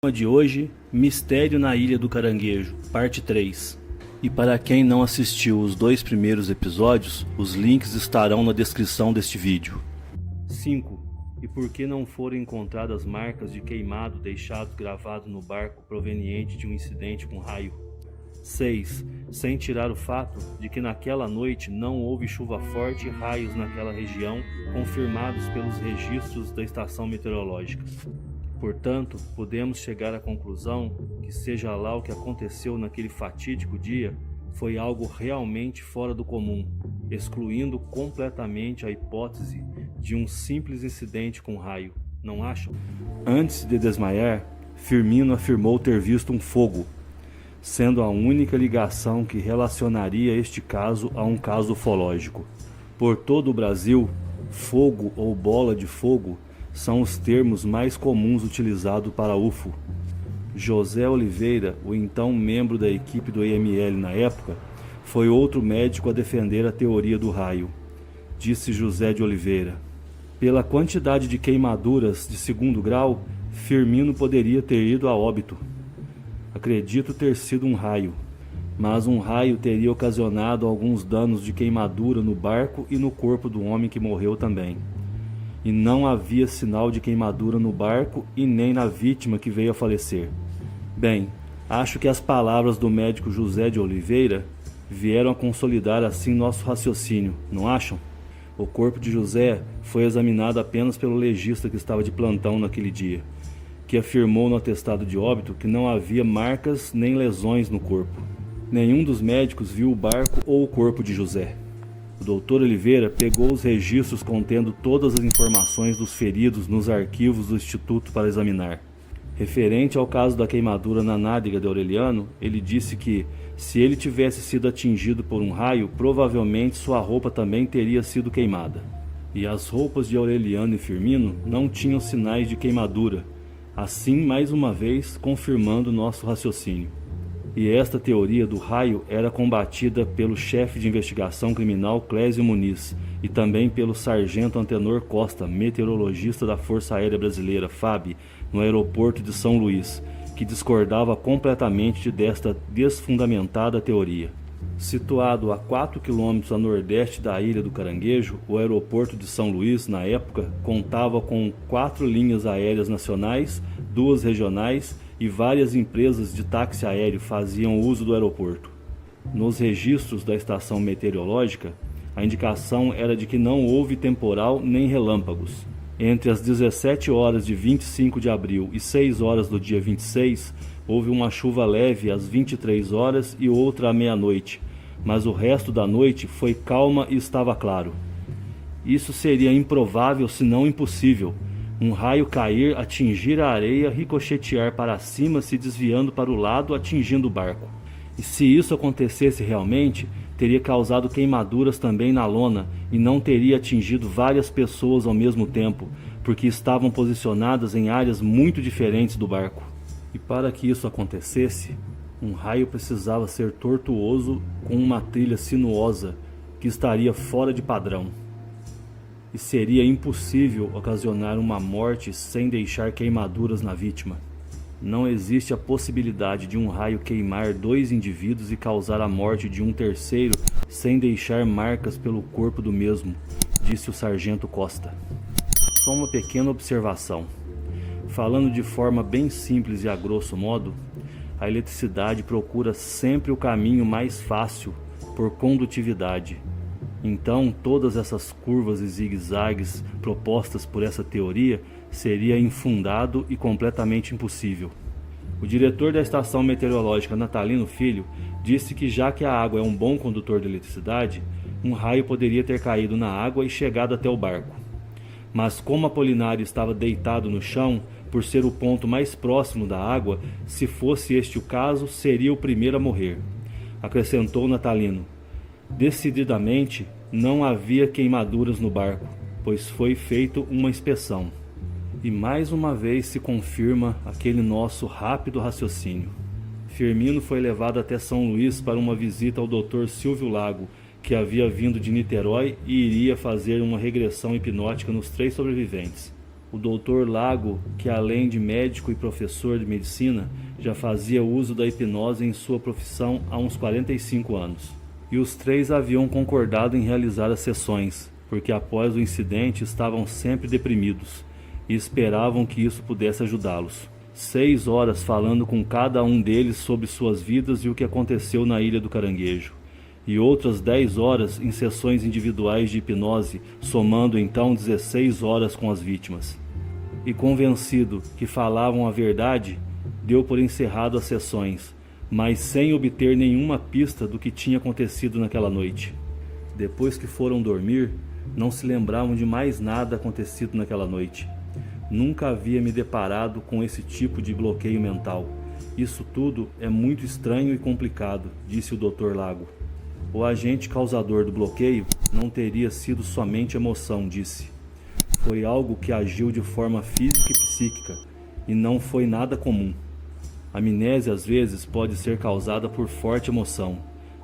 Tema de hoje, Mistério na Ilha do Caranguejo, parte 3. E para quem não assistiu os 2 primeiros episódios, os links estarão na descrição deste vídeo. 5. E por que não foram encontradas marcas de queimado deixados gravados no barco proveniente de um incidente com raio? 6. Sem tirar o fato de que naquela noite não houve chuva forte e raios naquela região, confirmados pelos registros da estação meteorológica. Portanto, podemos chegar à conclusão que seja lá o que aconteceu naquele fatídico dia, foi algo realmente fora do comum, excluindo completamente a hipótese de um simples incidente com raio, não acham? Antes de desmaiar, Firmino afirmou ter visto um fogo, sendo a única ligação que relacionaria este caso a um caso ufológico. Por todo o Brasil, fogo ou bola de fogo são os termos mais comuns utilizados para UFO. José Oliveira, o então membro da equipe do IML na época, foi outro médico a defender a teoria do raio, disse José de Oliveira. Pela quantidade de queimaduras de 2º grau, Firmino poderia ter ido a óbito. Acredito ter sido um raio, mas um raio teria ocasionado alguns danos de queimadura no barco e no corpo do homem que morreu também. E não havia sinal de queimadura no barco e nem na vítima que veio a falecer. Bem, acho que as palavras do médico José de Oliveira vieram a consolidar assim nosso raciocínio, não acham? O corpo de José foi examinado apenas pelo legista que estava de plantão naquele dia, que afirmou no atestado de óbito que não havia marcas nem lesões no corpo. Nenhum dos médicos viu o barco ou o corpo de José. O Dr. Oliveira pegou os registros contendo todas as informações dos feridos nos arquivos do Instituto para examinar. Referente ao caso da queimadura na nádega de Aureliano, ele disse que, se ele tivesse sido atingido por um raio, provavelmente sua roupa também teria sido queimada. E as roupas de Aureliano e Firmino não tinham sinais de queimadura, assim mais uma vez confirmando nosso raciocínio. E esta teoria do raio era combatida pelo chefe de investigação criminal Clésio Muniz e também pelo sargento Antenor Costa, meteorologista da Força Aérea Brasileira, FAB, no aeroporto de São Luís, que discordava completamente desta desfundamentada teoria. Situado a 4 km a nordeste da Ilha do Caranguejo, o aeroporto de São Luís, na época, contava com 4 linhas aéreas nacionais, 2 regionais e várias empresas de táxi aéreo faziam uso do aeroporto. Nos registros da estação meteorológica, a indicação era de que não houve temporal nem relâmpagos. Entre as 17 horas de 25 de abril e 6 horas do dia 26, houve uma chuva leve às 23 horas e outra à meia-noite, mas o resto da noite foi calma e estava claro. Isso seria improvável, se não impossível. Um raio cair, atingir a areia, ricochetear para cima, se desviando para o lado, atingindo o barco. E se isso acontecesse realmente, teria causado queimaduras também na lona e não teria atingido várias pessoas ao mesmo tempo, porque estavam posicionadas em áreas muito diferentes do barco. E para que isso acontecesse, um raio precisava ser tortuoso com uma trilha sinuosa que estaria fora de padrão. E seria impossível ocasionar uma morte sem deixar queimaduras na vítima. Não existe a possibilidade de um raio queimar 2 indivíduos e causar a morte de um terceiro sem deixar marcas pelo corpo do mesmo, disse o sargento Costa. Só uma pequena observação. Falando de forma bem simples e a grosso modo, a eletricidade procura sempre o caminho mais fácil por condutividade. Então, todas essas curvas e zigue-zagues propostas por essa teoria seria infundado e completamente impossível. O diretor da estação meteorológica, Natalino Filho, disse que já que a água é um bom condutor de eletricidade, um raio poderia ter caído na água e chegado até o barco. Mas como Apolinário estava deitado no chão, por ser o ponto mais próximo da água, se fosse este o caso, seria o primeiro a morrer, acrescentou Natalino. Decididamente, não havia queimaduras no barco, pois foi feita uma inspeção. E mais uma vez se confirma aquele nosso rápido raciocínio. Firmino foi levado até São Luís para uma visita ao Dr. Silvio Lago, que havia vindo de Niterói e iria fazer uma regressão hipnótica nos 3 sobreviventes. O Dr. Lago, que além de médico e professor de medicina, já fazia uso da hipnose em sua profissão há uns 45 anos. E os três haviam concordado em realizar as sessões, porque após o incidente estavam sempre deprimidos e esperavam que isso pudesse ajudá-los. 6 horas falando com cada um deles sobre suas vidas e o que aconteceu na Ilha do Caranguejo, e outras 10 horas em sessões individuais de hipnose, somando então 16 horas com as vítimas. E convencido que falavam a verdade, deu por encerrado as sessões, mas sem obter nenhuma pista do que tinha acontecido naquela noite. Depois que foram dormir, não se lembravam de mais nada acontecido naquela noite. Nunca havia me deparado com esse tipo de bloqueio mental. Isso tudo é muito estranho e complicado, disse o Dr. Lago. O agente causador do bloqueio não teria sido somente emoção, disse. Foi algo que agiu de forma física e psíquica, e não foi nada comum. A amnésia às vezes pode ser causada por forte emoção,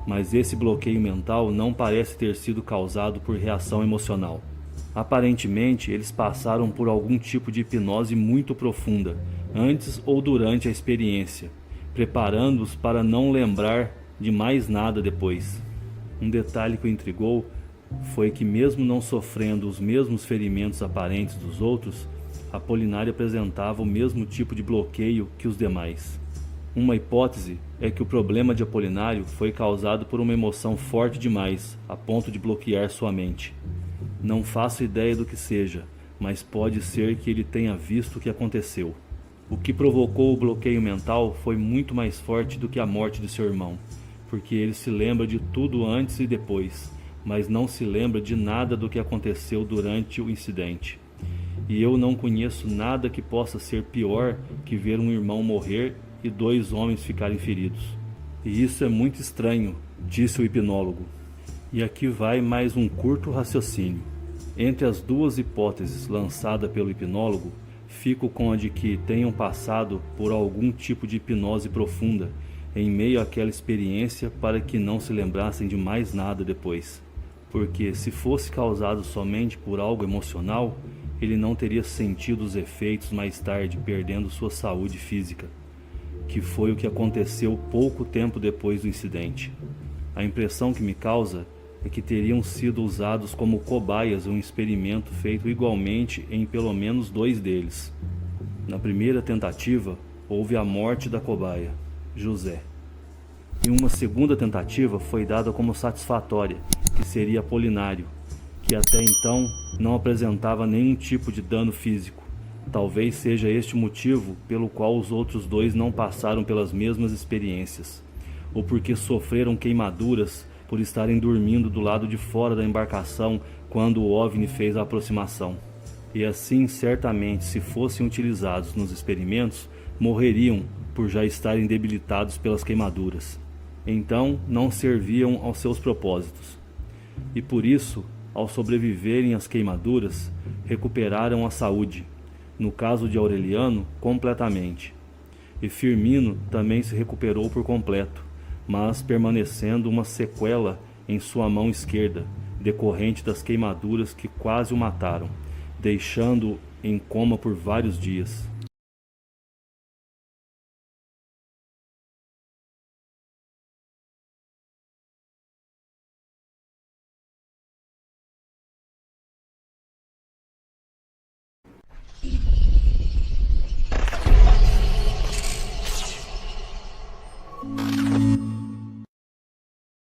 mas esse bloqueio mental não parece ter sido causado por reação emocional. Aparentemente, eles passaram por algum tipo de hipnose muito profunda, antes ou durante a experiência, preparando-os para não lembrar de mais nada depois. Um detalhe que o intrigou foi que, mesmo não sofrendo os mesmos ferimentos aparentes dos outros, Apolinário apresentava o mesmo tipo de bloqueio que os demais. Uma hipótese é que o problema de Apolinário foi causado por uma emoção forte demais, a ponto de bloquear sua mente. Não faço ideia do que seja, mas pode ser que ele tenha visto o que aconteceu. O que provocou o bloqueio mental foi muito mais forte do que a morte de seu irmão, porque ele se lembra de tudo antes e depois, mas não se lembra de nada do que aconteceu durante o incidente. E eu não conheço nada que possa ser pior que ver um irmão morrer e 2 homens ficarem feridos. E isso é muito estranho, disse o hipnólogo. E aqui vai mais um curto raciocínio. Entre as duas hipóteses lançadas pelo hipnólogo, fico com a de que tenham passado por algum tipo de hipnose profunda em meio àquela experiência para que não se lembrassem de mais nada depois. Porque se fosse causado somente por algo emocional, ele não teria sentido os efeitos mais tarde, perdendo sua saúde física, que foi o que aconteceu pouco tempo depois do incidente. A impressão que me causa é que teriam sido usados como cobaias em um experimento feito igualmente em pelo menos 2 deles. Na primeira tentativa, houve a morte da cobaia, José. E uma segunda tentativa foi dada como satisfatória, que seria Apolinário, que até então não apresentava nenhum tipo de dano físico. Talvez seja este o motivo pelo qual os outros 2 não passaram pelas mesmas experiências, ou porque sofreram queimaduras por estarem dormindo do lado de fora da embarcação quando o OVNI fez a aproximação. E assim, certamente, se fossem utilizados nos experimentos, morreriam por já estarem debilitados pelas queimaduras. Então, não serviam aos seus propósitos. E por isso, ao sobreviverem às queimaduras, recuperaram a saúde. No caso de Aureliano, completamente. E Firmino também se recuperou por completo, mas permanecendo uma sequela em sua mão esquerda, decorrente das queimaduras que quase o mataram, deixando-o em coma por vários dias.